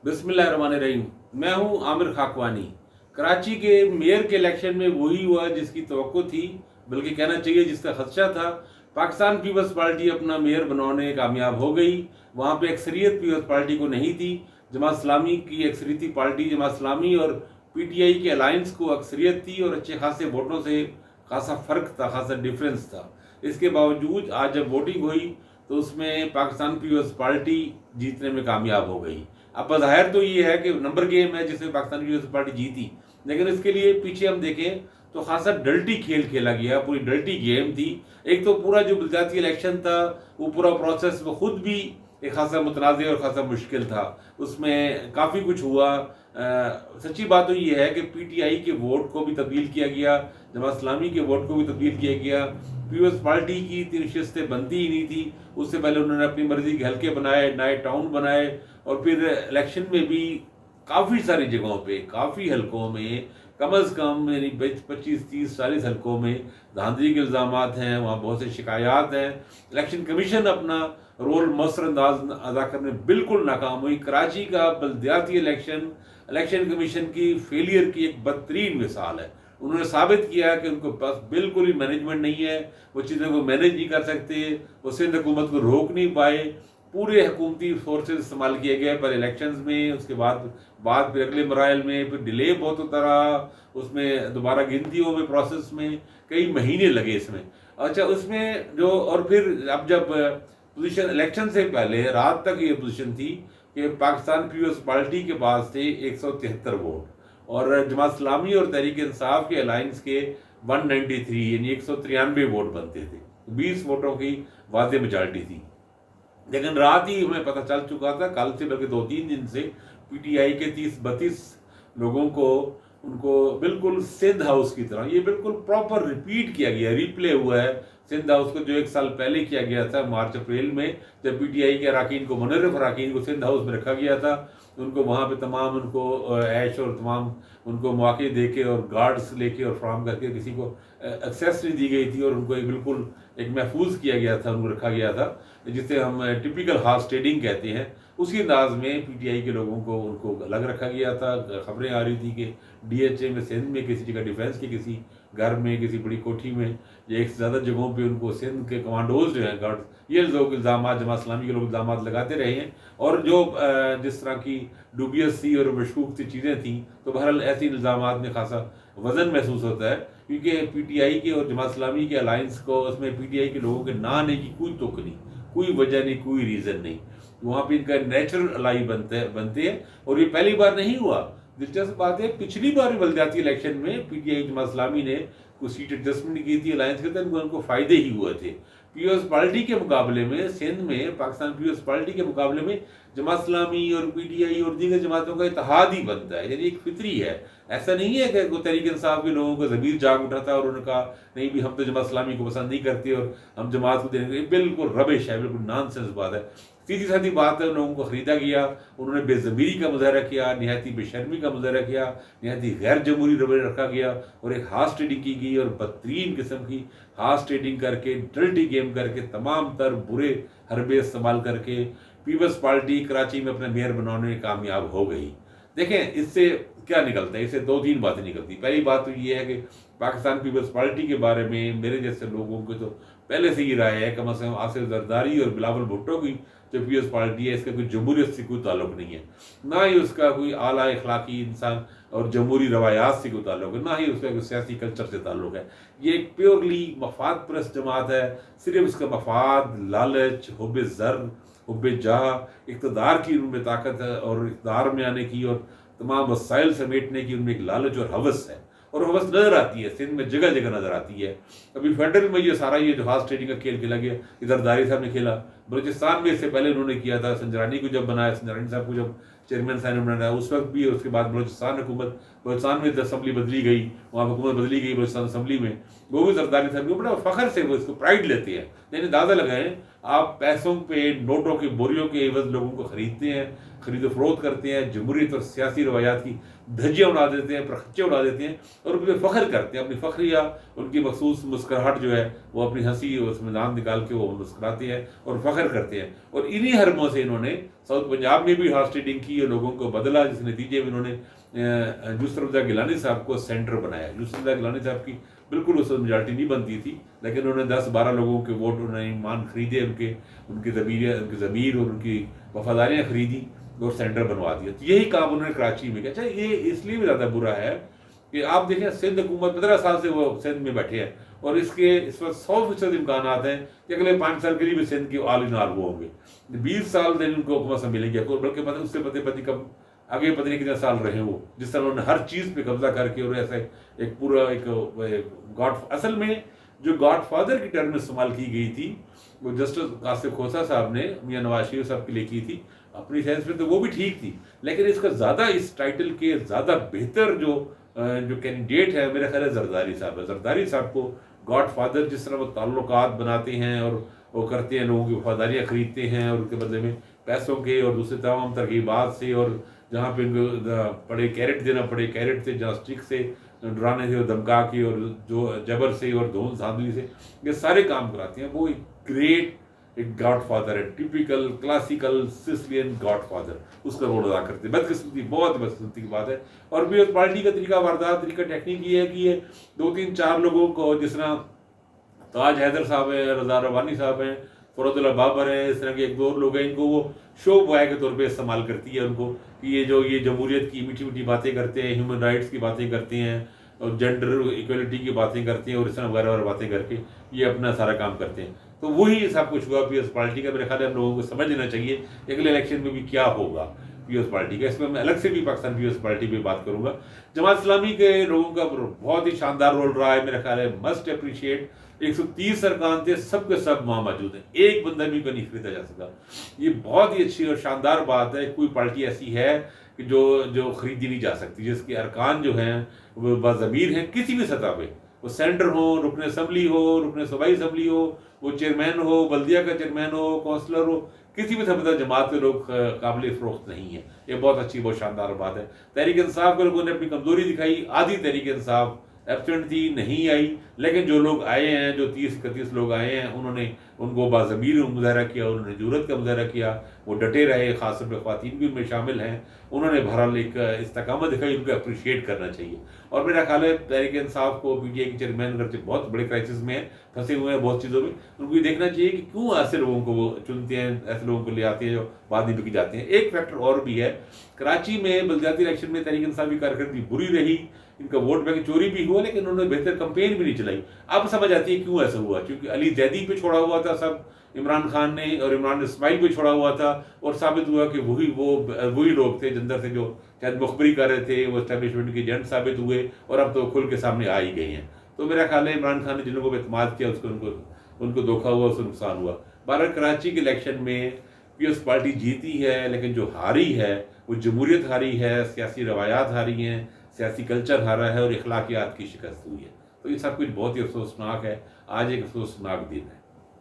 बिस्मिल्लाहिर्रहमानिर्रहीम। मैं हूं आमिर खाकवानी। कराची के मेयर के इलेक्शन में वही हुआ जिसकी तवक्को थी, बल्कि कहना चाहिए जिसका खदशा था। पाकिस्तान पीपल्स पार्टी अपना मेयर बनाने कामयाब हो गई। वहाँ पे अक्सरियत पीपल्स पार्टी को नहीं थी। जमात इस्लामी की अक्सरियती पार्टी जमात इस्लामी और पीटीआई के अलायंस को अक्सरियत थी और अच्छे खासे वोटों से खासा फ़र्क था, खासा डिफरेंस था। इसके बावजूद आज जब वोटिंग हुई तो उसमें पाकिस्तान पीपल्स पार्टी जीतने में कामयाब हो गई। अब बज़ाहिर तो ये है कि नंबर गेम है जिसमें पाकिस्तान पीपल्स पार्टी जीती, लेकिन इसके लिए पीछे हम देखें तो खासा डल्टी खेल खेला गया, पूरी डल्टी गेम थी। एक तो पूरा जो बलदियाती इलेक्शन था वो पूरा प्रोसेस वो खुद भी एक खासा मुतनाज़ और खासा मुश्किल था। उसमें काफ़ी कुछ हुआ। सच्ची बात तो ये है कि पीटीआई के वोट को भी तब्दील किया गया, जमात इस्लामी के वोट को भी तब्दील किया गया। पीपल्स पार्टी की 3 नशस्तें बनती ही नहीं थी। उससे पहले उन्होंने अपनी मर्जी के हल्के बनाए, नए टाउन बनाए और फिर इलेक्शन में भी काफ़ी सारी जगहों पे, काफ़ी हलकों में, कम अज़ कम यानी 25, 30, 40 हलकों में धांधली के इल्ज़ाम हैं, वहाँ बहुत से शिकायत हैं। इलेक्शन कमीशन अपना रोल मौसर अंदाज अदा करने बिल्कुल नाकाम हुई। कराची का बल्दियाती इलेक्शन कमीशन की फेलियर की एक बदतरीन मिसाल है। उन्होंने साबित किया कि उनको पास बिल्कुल ही मैनेजमेंट नहीं है, वो चीज़ों को मैनेज नहीं कर सकते, वो सिंध हुकूमत को रोक नहीं पाए। पूरे हुकूमती फोर्सेस इस्तेमाल किए गए पहले इलेक्शंस में, उसके बाद फिर अगले मराइल में, फिर डिले बहुत होता रहा, उसमें दोबारा गिनतियों में प्रोसेस में कई महीने लगे इसमें। अच्छा, उसमें जो और फिर अब जब पोजीशन इलेक्शन से पहले रात तक ये पोजीशन थी कि पाकिस्तान पीपल्स पार्टी के पास थे 173 वोट और जमात इस्लामी और तहरीक इंसाफ के अलायंस के 193 यानी 193 वोट बनते थे। 20 वोटों की वाज़ेह मेजॉरिटी थी। लेकिन रात ही हमें पता चल चुका था, कल से बल्कि 2-3 दिन से, पीटीआई के 30-32 लोगों को उनको बिल्कुल सिंध हाउस की तरह, ये बिल्कुल प्रॉपर रिपीट किया गया, रिप्ले हुआ है सिंध हाउस को, जो 1 साल पहले किया गया था मार्च अप्रैल में, जब पीटीआई के अरकान को, मुनर्रिफ अरकान को सिंध हाउस में रखा गया था। उनको वहाँ पे तमाम उनको ऐश और तमाम उनको मौके दे के और गार्ड्स लेके और फ्राहम करके किसी को एक्सेस नहीं दी गई थी और उनको एक बिल्कुल एक महफूज किया गया था, उनको रखा गया था, जिसे हम टिपिकल हार्स ट्रेडिंग कहते हैं। उसी अंदाज में पीटीआई के लोगों को उनको अलग रखा गया था। खबरें आ रही थी कि डीएचए में सिंध में किसी जगह डिफेंस के किसी घर में, किसी बड़ी कोठी में या एक से ज़्यादा जगहों पे उनको सिंध के कमांडोज जो हैं, गार्ड, ये लोग इल्ज़ाम जमात इस्लामी के लोग इल्ज़ाम लगाते रहे हैं। और जो जिस तरह की डूबियस सी और मशकूक सी चीज़ें थी, तो बहरहाल ऐसे इल्ज़ाम में खासा वज़न महसूस होता है, क्योंकि पीटीआई के और जमात इस्लामी के अलायंस को, उसमें पीटीआई के लोगों के ना आने की कोई तुक नहीं, कोई वजह नहीं, कोई रीज़न नहीं। वहाँ पे इनका नेचुरल अलाई बनते हैं और ये पहली बार नहीं हुआ। दिलचस्प बात है, पिछली बार भी बल्दियाती इलेक्शन में पीटीआई जमात इस्लामी ने कुछ सीट एडजस्टमेंट की थी अलायंस के तहत, उनको फ़ायदे ही हुए थे। पीपल्स पार्टी के मुकाबले में सिंध में, पाकिस्तान पीपल्स पार्टी के मुकाबले में जमात इस्लामी और पीटीआई और दीगर जमातों का इत्तेहाद ही बनता है, यानी एक फितरी है। ऐसा नहीं है कि तहरीक इंसाफ के लोगों को ज़मीर जाग उठा था और उन्होंने कहा नहीं भी हम तो जमात इस्लामी को पसंद नहीं करते और हम जमात को देने, बिल्कुल रबिश है, बिल्कुल नॉनसेंस बात है। सीधी साधी बात है, उन लोगों को ख़रीदा गया, उन्होंने बेज़मीरी का मुजाहरा किया, निहायती बेशर्मी का मुजाहरा किया, निहायती गैर जमहूरी रवैया रखा गया और एक हार्स ट्रेडिंग की गई और बदतरीन किस्म की हार्स ट्रेडिंग करके, डर्टी गेम करके, तमाम तर बुरे हरबे इस्तेमाल करके पीपल्स पार्टी कराची में अपने मेयर बनाने में कामयाब हो गई। देखें इससे क्या निकलता है, इससे 2-3 बातें निकलती। पहली बात तो ये है कि पाकिस्तान पीपल्स पार्टी के बारे में मेरे जैसे लोगों को तो पहले से ही राय है, कम अज़ कम आसिफ जरदारी और बिलावल भुट्टो की जो पीपल्स पार्टी है, इसका कोई जमहूरियत से कोई ताल्लुक नहीं है, ना ही उसका कोई आला अखलाकी इंसान और जमहूरी रवायात से कोई ताल्लुक है, ना ही उसका कोई सियासी कल्चर से ताल्लुक है। ये एक प्योरली मफाद परस्त जमात है। सिर्फ इसका मफाद, लालच, हुब्बे ज़र, हुब्बे जाह, इक़्तिदार की उनमें ताकत है और इक़्तिदार में आने की और तमाम वसाइल समेटने की उनमें एक लालच और हवस है। और हवस नज़र आती है, सिंध में जगह जगह नज़र आती है। अभी फेडरल में ये सारा ये जो हार्स ट्रेडिंग का खेल खेला गया, इधर दारी साहब ने खेला, बलूचिस्तान में इससे पहले उन्होंने किया था, संजरानी को जब बनाया, संजरानी साहब को जब चेयरमैन साहब ने बनाया उस वक्त भी, उसके बाद बलूचिस्तान में असम्बली बदली गई, वहाँ हुकूमत बदली गई बलूचिस्तान असम्बली में, वो भी जरदारी साहब को बड़ा फ़ख्र से वो इसको प्राइड लेते हैं। यानी अंदाज़ा लगाएं, آپ پیسوں پہ نوٹوں کے بوریوں کے عوض لوگوں کو خریدتے ہیں، خرید و فروخت کرتے ہیں، جمہوریت اور سیاسی روایات کی دھجیاں اڑا دیتے ہیں، پرخچے اڑا دیتے ہیں اور ان پہ فخر کرتے ہیں، اپنی فخریہ ان کی مخصوص مسکراہٹ جو ہے وہ اپنی ہنسی اس میں دانت نکال کے وہ مسکراتے ہیں اور فخر کرتے ہیں. اور انہی حربوں سے انہوں نے ساؤتھ پنجاب میں بھی ہارس ٹریڈنگ کی اور لوگوں کو بدلا، جس نتیجے میں انہوں نے یوسف رضا گیلانی صاحب کو سینٹر بنایا. یوسف رضا گیلانی صاحب کی بالکل اس وقت میجارٹی نہیں بنتی تھی، لیکن انہوں نے 10-12 لوگوں کے ووٹ، انہوں نے ایمان خریدے، ان کی ضمیر اور ان کی وفاداریاں خریدی اور سینٹر بنوا دیا. تو یہی کام انہوں نے کراچی میں کیا. اچھا یہ اس لیے بھی زیادہ برا ہے کہ آپ دیکھیں سندھ حکومت 15 سال سے وہ سندھ میں بیٹھے ہیں اور اس وقت 100% امکانات ہیں کہ اگلے 5 سال کے لیے بھی سندھ کے آل ان آل وہ ہوں گے. 20 سال دن ان کو حکومت سے ملیں گے، بلکہ اس سے پتہ کب آگے پتہ نہیں کتنے سال رہے وہ، جس طرح انہوں نے ہر چیز پہ قبضہ کر کے اور ایسا ایک پورا ایک اصل میں جو گاڈ فادر کی ٹرم استعمال کی گئی تھی وہ جسٹس قاسم کھوسہ صاحب نے میاں نواز شریف صاحب کے لیے کی تھی. اپنی سینس میں تو وہ بھی ٹھیک تھی، لیکن اس کا زیادہ اس ٹائٹل کے زیادہ بہتر جو کینڈیڈیٹ ہے میرا خیال ہے زرداری صاحب ہے. زرداری صاحب کو گاڈ فادر جس طرح وہ تعلقات بناتے ہیں اور وہ کرتے ہیں، لوگوں کی وفاداریاں خریدتے ہیں اور ان کے بدلے میں پیسوں کے اور دوسرے تمام ترغیبات سے، اور جہاں پہ ان کو پڑے کیرٹ دینا پڑے کیرٹ سے، جہاں اسٹک سے ڈرانے سے اور دھمکا کے اور جو جبر سے اور دھون دھاندلی سے یہ سارے کام کراتے ہیں. وہ ایک گریٹ ایک گاڈ فادر ہے، typical classical Sicilian godfather, اس کا رول ادا کرتے ہیں. بدقسمتی، بہت بدقسمتی کی بات ہے. اور بھی پارٹی کا طریقہ واردات طریقہ ٹیکنیک یہ ہے کہ یہ 2-3-4 لوگوں کو، جس طرح تاج حیدر صاحب ہیں، رضا روانی صاحب ہیں، فرت اللہ بابر ہیں، اس طرح کے 1-2 لوگ ہیں، ان کو وہ شو بوائے کے طور پہ استعمال کرتی ہے ان کو کہ یہ جمہوریت کی میٹھی میٹھی باتیں کرتے ہیں، ہیومن رائٹس کی باتیں کرتے ہیں اور جینڈر ایکویلٹی کی باتیں کرتے ہیں اور اس طرح وغیرہ وغیرہ باتیں کر کے یہ اپنا سارا کام کرتے ہیں. تو وہی سب کچھ ہوا پیپلز پارٹی کا. میرے خیال ہے ہم لوگوں کو سمجھ لینا چاہیے اگلے الیکشن میں بھی کیا ہوگا پیپلز پارٹی کا. اس میں الگ سے بھی پاکستان پیپلز پارٹی پہ بات کروں گا. جماعت اسلامی کے لوگوں کا بہت ہی شاندار رول رہا ہے، میرا خیال ہے مسٹ اپریشیٹ. 130 ارکان تھے، سب کے سب وہاں موجود ہیں، ایک بندہ بھی کو نہیں خریدا جا سکا. یہ بہت ہی اچھی اور شاندار بات ہے. کوئی پارٹی ایسی ہے کہ جو خریدی نہیں جا سکتی، جس کے ارکان جو ہیں وہ باضمیر ہیں کسی بھی سطح پہ، وہ سینٹر ہو، رکن اسمبلی ہو، رکن صوبائی اسمبلی ہو، وہ چیئرمین ہو، بلدیہ کا چیئرمین ہو، کونسلر ہو، کسی بھی سطح جماعت کے لوگ قابل فروخت نہیں ہیں. یہ بہت اچھی بہت شاندار بات ہے. تحریک انصاف کے لوگوں نے اپنی کمزوری دکھائی، آدھی تحریک انصاف ایبسنٹ تھی، نہیں آئی، لیکن جو لوگ آئے ہیں، جو 30-31 لوگ آئے ہیں، انہوں نے ان کو باضمیر مظاہرہ کیا، انہوں نے جرأت کا مظاہرہ کیا، وہ ڈٹے رہے. خاص طور پہ خواتین بھی ان میں شامل ہیں، انہوں نے بہرحال ایک استقامت دکھائی. ان کو اپریشیٹ کرنا چاہیے. اور میرا خیال ہے تحریک انصاف کو پی ٹی آئی کے چیئرمین اگرچہ بہت بڑے کرائسس میں ہیں، پھنسے ہوئے ہیں بہت چیزوں میں، ان کو یہ دیکھنا چاہیے کہ کیوں ایسے لوگوں کو وہ چنتے ہیں، ایسے لوگوں کو لے آتے ہیں جو بعد میں بک جاتے ہیں. ایک فیکٹر اور بھی ہے، کراچی میں بلدیاتی الیکشن میں تحریک انصاف کی کارکردگی بری رہی، ان کا ووٹ بینک چوری بھی ہوا، لیکن انہوں نے بہتر کمپین بھی نہیں چلائی. اب سمجھ آتی ہے کیوں ایسا ہوا، کیونکہ علی زیدی پہ چھوڑا ہوا تھا سب عمران خان نے، اور عمران اسماعیل پہ چھوڑا ہوا تھا، اور ثابت ہوا کہ وہی لوگ تھے جندر سے جو شاید مخبری کر رہے تھے، وہ اسٹیبلشمنٹ کے ایجنٹ ثابت ہوئے اور اب تو کھل کے سامنے آ ہی گئے ہیں. تو میرا خیال ہے عمران خان نے جن لوگوں پہ اعتماد کیا ان کو دھوکہ ہوا، اس کو نقصان ہوا. بہرحال کراچی کے الیکشن میں پیپلز پارٹی جیتی ہے، لیکن جو ہاری ہے وہ جمہوریت ہاری ہے، سیاسی روایات ہاری ہیں، سیاسی کلچر ہارا ہے اور اخلاقیات کی شکست ہوئی ہے. تو یہ سب کچھ بہت ہی افسوسناک ہے. آج ایک افسوسناک دن ہے.